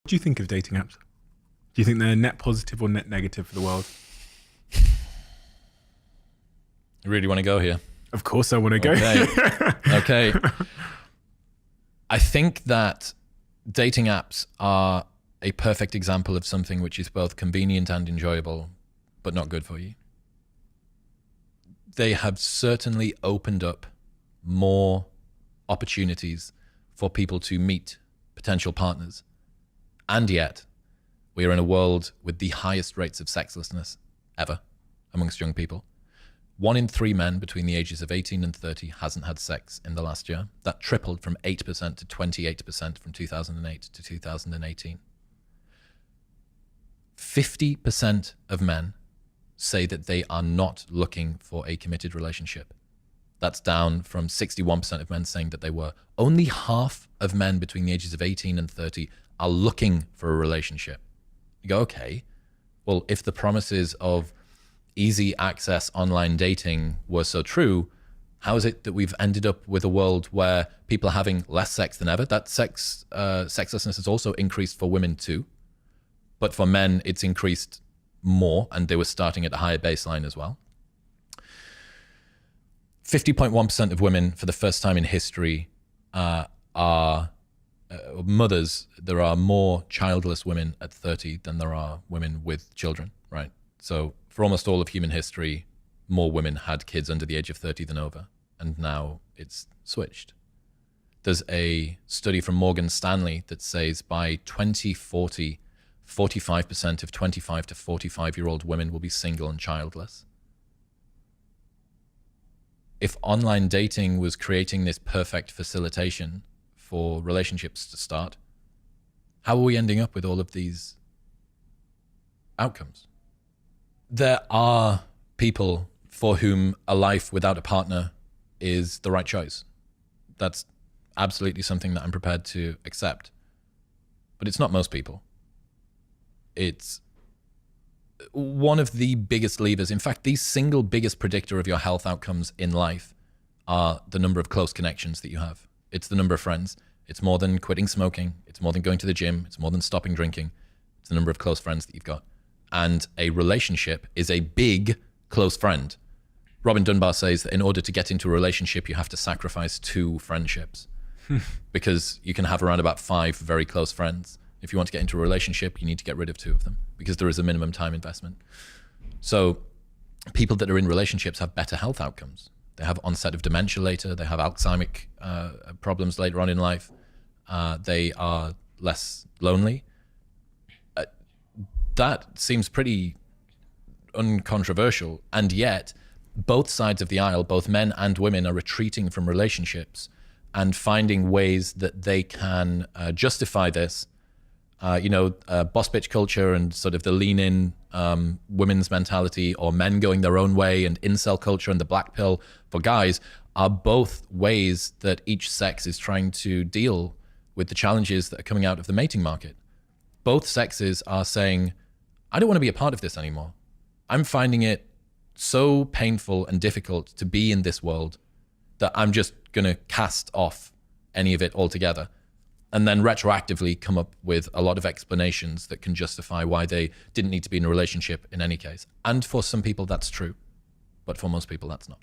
do you think of dating apps? Do you think they're net positive or net negative for the world? You really want to go here? Of course I want to go. Okay. I think that dating apps are a perfect example of something which is both convenient and enjoyable, but not good for you. They have certainly opened up more opportunities for people to meet potential partners. And yet, we are in a world with the highest rates of sexlessness ever amongst young people. 1 in 3 men between the ages of 18 and 30 hasn't had sex in the last year. That tripled from 8% to 28% from 2008 to 2018. 50% of men say that they are not looking for a committed relationship. That's down from 61% of men saying that they were. Only half of men between the ages of 18 and 30 are looking for a relationship. You go, okay, well, if the promises of easy access online dating were so true, how is it that we've ended up with a world where people are having less sex than ever? That sexlessness has also increased for women too. But for men, it's increased more, and they were starting at a higher baseline as well. 50.1% of women, for the first time in history, are mothers. There are more childless women at 30 than there are women with children, right? So for almost all of human history, more women had kids under the age of 30 than over, and now it's switched. There's a study from Morgan Stanley that says by 2040, 45% of 25 to 45-year-old women will be single and childless. If online dating was creating this perfect facilitation for relationships to start, how are we ending up with all of these outcomes? There are people for whom a life without a partner is the right choice. That's absolutely something that I'm prepared to accept. But it's not most people. It's one of the biggest levers. In fact, the single biggest predictor of your health outcomes in life are the number of close connections that you have. It's the number of friends. It's more than quitting smoking. It's more than going to the gym. It's more than stopping drinking. It's the number of close friends that you've got. And a relationship is a big close friend. Robin Dunbar says that in order to get into a relationship, you have to sacrifice 2 friendships because you can have around about 5 very close friends. If you want to get into a relationship, you need to get rid of 2 of them because there is a minimum time investment. So people that are in relationships have better health outcomes. They have onset of dementia later. They have Alzheimer's problems later on in life. They are less lonely. That seems pretty uncontroversial. And yet, both sides of the aisle, both men and women, are retreating from relationships and finding ways that they can justify this. Boss bitch culture and sort of the lean-in women's mentality, or men going their own way, and incel culture and the black pill for guys are both ways that each sex is trying to deal with the challenges that are coming out of the mating market. Both sexes are saying, I don't want to be a part of this anymore. I'm finding it so painful and difficult to be in this world that I'm just going to cast off any of it altogether. And then retroactively come up with a lot of explanations that can justify why they didn't need to be in a relationship in any case. And for some people, that's true. But for most people, that's not.